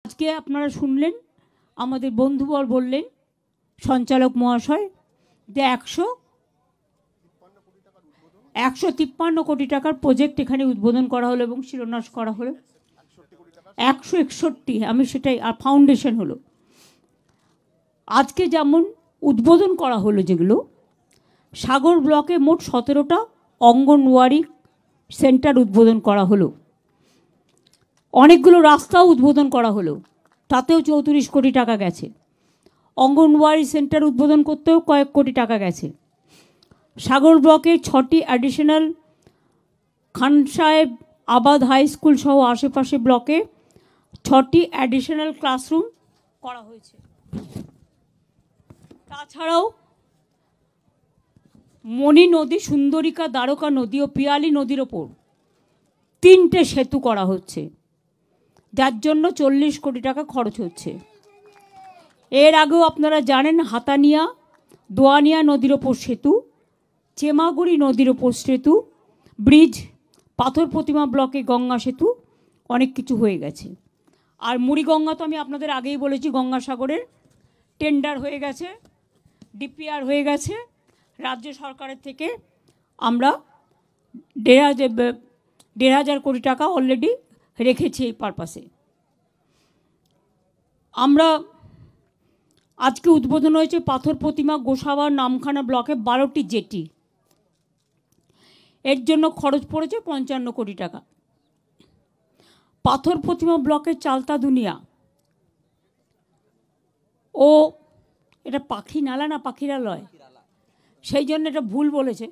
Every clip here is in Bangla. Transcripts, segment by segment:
আজকে আপনারা শুনলেন আমাদের বন্ধুবর বললেন সঞ্চালক মহাশয় যে 153 কোটি টাকার প্রজেক্ট এখানে উদ্বোধন করা হলো এবং শিলান্যাস করা হলো। 161, আমি সেটাই, আর ফাউন্ডেশন হলো। আজকে যেমন উদ্বোধন করা হলো, যেগুলো সাগর ব্লকে মোট 17টা অঙ্গনওয়াড়ি সেন্টার উদ্বোধন করা হলো, অনেকগুলো রাস্তাও উদ্বোধন করা হলো, তাতেও 34 কোটি টাকা গেছে। অঙ্গনওয়াড়ি সেন্টার উদ্বোধন করতেও কয়েক কোটি টাকা গেছে। সাগর ব্লকে 6টি অ্যাডিশনাল খান সাহেব আবাদ হাই স্কুল সহ আশেপাশে ব্লকে 6টি অ্যাডিশনাল ক্লাসরুম করা হয়েছে। তাছাড়াও মণি নদী, সুন্দরিকা, দ্বারকা নদী ও পিয়ালি নদীর ওপর 3টে সেতু করা হচ্ছে, যার জন্য 40 কোটি টাকা খরচ হচ্ছে। এর আগেও আপনারা জানেন হাতানিয়া দোয়ানিয়া নদীর ওপর সেতু, চেমাগুড়ি নদীর ওপর সেতু, ব্রিজ, পাথর প্রতিমা ব্লকে গঙ্গা সেতু, অনেক কিছু হয়ে গেছে। আর মুড়িগঙ্গা তো আমি আপনাদের আগেই বলেছি, গঙ্গাসাগরের টেন্ডার হয়ে গেছে, ডিপিআর হয়ে গেছে। রাজ্য সরকারের থেকে আমরা 1,500 কোটি টাকা অলরেডি রেখেছি এই পারপাসে। আমরা আজকে উদ্বোধন হয়েছে পাথর প্রতিমা গোসাবা নামখানা ব্লকে 12টি জেটি, এর জন্য খরচ পড়েছে 55 কোটি টাকা। পাথর প্রতিমা ব্লকের চালতা দুনিয়া, ও এটা পাখি নালা না পাখিরালয়, সেই জন্য এটা ভুল বলেছে,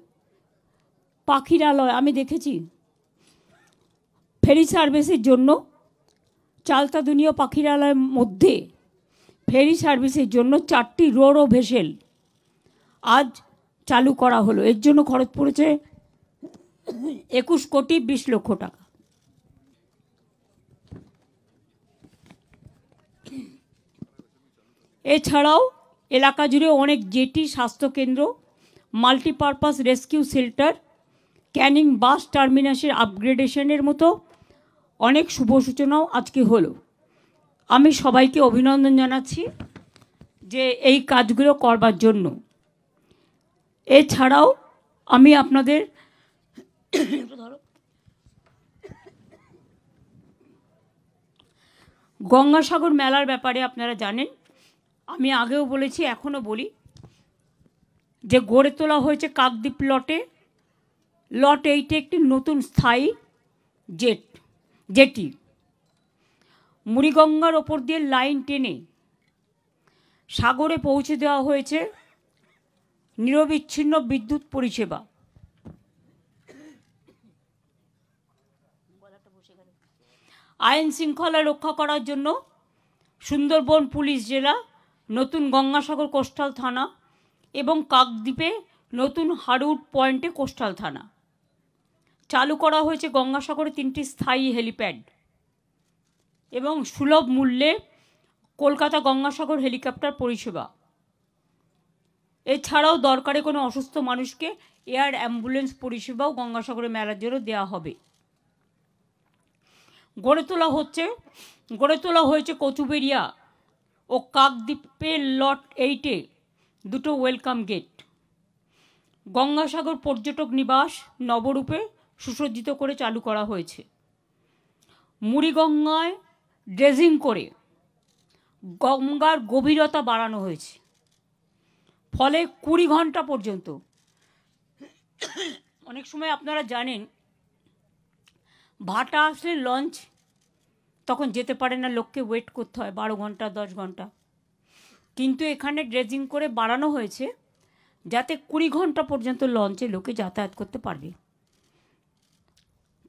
পাখিরালয়। আমি দেখেছি ফেরি সার্ভিসের জন্য চালতা দুনিয়া পাখিরালয়ের মধ্যে ফেরি সার্ভিসের জন্য 4টি রোরো ভেসেল আজ চালু করা হলো, এর জন্য খরচ পড়েছে 21 কোটি 20 লক্ষ টাকা। এছাড়াও এলাকা জুড়ে অনেক জেটি, স্বাস্থ্যকেন্দ্র, মাল্টিপারপাস রেস্কিউ শেল্টার, ক্যানিং বাস টার্মিনাসের আপগ্রেডেশনের মতো অনেক শুভ সূচনাও আজকে হলো। আমি সবাইকে অভিনন্দন জানাচ্ছি যে এই কাজগুলো করবার জন্য। এছাড়াও আমি আপনাদের গঙ্গাসাগর মেলার ব্যাপারে আপনারা জানেন, আমি আগেও বলেছি এখনও বলি, যে গড়ে তোলা হয়েছে কাকদ্বীপ লট 8 একটি নতুন স্থায়ী জেটি। মুড়িগঙ্গার ওপর দিয়ে লাইন টেনে সাগরে পৌঁছে দেওয়া হয়েছে নিরবিচ্ছিন্ন বিদ্যুৎ পরিষেবা। আইন শৃঙ্খলা রক্ষা করার জন্য সুন্দরবন পুলিশ জেলা, নতুন গঙ্গাসাগর কোস্টাল থানা এবং কাকদ্বীপে নতুন হারউড পয়েন্টে কোস্টাল থানা। চালু করা হয়েছে গঙ্গাসাগরে 3টি স্থায়ী হেলিপ্যাড এবং সুলভ মূল্যে কলকাতা গঙ্গাসাগর হেলিকপ্টার পরিষেবা। এছাড়াও দরকারে কোনো অসুস্থ মানুষকে এয়ার অ্যাম্বুলেন্স পরিষেবাও গঙ্গাসাগরে মেলার জন্য দেওয়া হবে। গড়ে তোলা হয়েছে কচুবেড়িয়া ও কাকদ্বীপের লট 8-এ 2টো ওয়েলকাম গেট। গঙ্গাসাগর পর্যটক নিবাস নবরূপে সুসজ্জিত করে চালু করা হয়েছে। মুড়িগঙ্গায় ড্রেজিং করে গঙ্গার গভীরতা বাড়ানো হয়েছে, ফলে 20 ঘন্টা পর্যন্ত, অনেক সময় আপনারা জানেন ভাটা আসলে লঞ্চ তখন যেতে পারে না, লোককে ওয়েট করতে হয় 12 ঘন্টা 10 ঘন্টা, কিন্তু এখানে ড্রেজিং করে বাড়ানো হয়েছে যাতে 20 ঘন্টা পর্যন্ত লঞ্চে লোকে যাতায়াত করতে পারবে।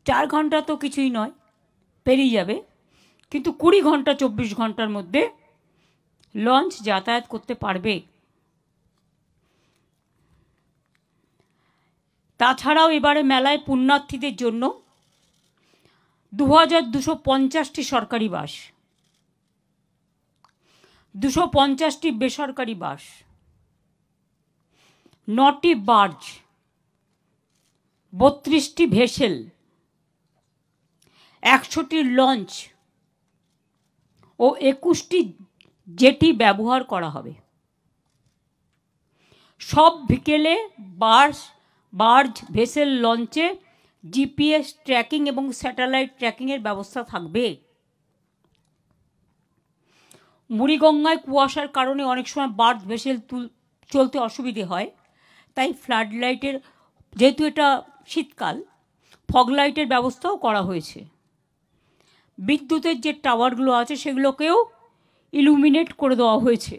4 ঘন্টা তো কিছুই নয়, পেরিয়ে যাবে, কিন্তু 20 ঘন্টা 24 ঘন্টার মধ্যে লঞ্চ যাতায়াত করতে পারবে। তাছাড়াও এবারে মেলায় পুণ্যার্থীদের জন্য 2250টি সরকারি বাস, 250টি বেসরকারি বাস, 9টি বার্জ, 32টি ভেসেল, 100টি লঞ্চ ও 21টি জেটি ব্যবহার করা হবে। সব বিকেলে বার্জ ভেসেল লঞ্চে জিপিএস ট্র্যাকিং এবং স্যাটেলাইট ট্র্যাকিংয়ের ব্যবস্থা থাকবে। বুড়িগঙ্গায় কুয়াশার কারণে অনেক সময় বার্জ ভেসেল চলতে অসুবিধে হয়, তাই ফ্লাড লাইটের, যেহেতু এটা শীতকাল, ফগ লাইটের ব্যবস্থাও করা হয়েছে। বিদ্যুতের যে টাওয়ারগুলো আছে সেগুলোকেও ইলুমিনেট করে দেওয়া হয়েছে।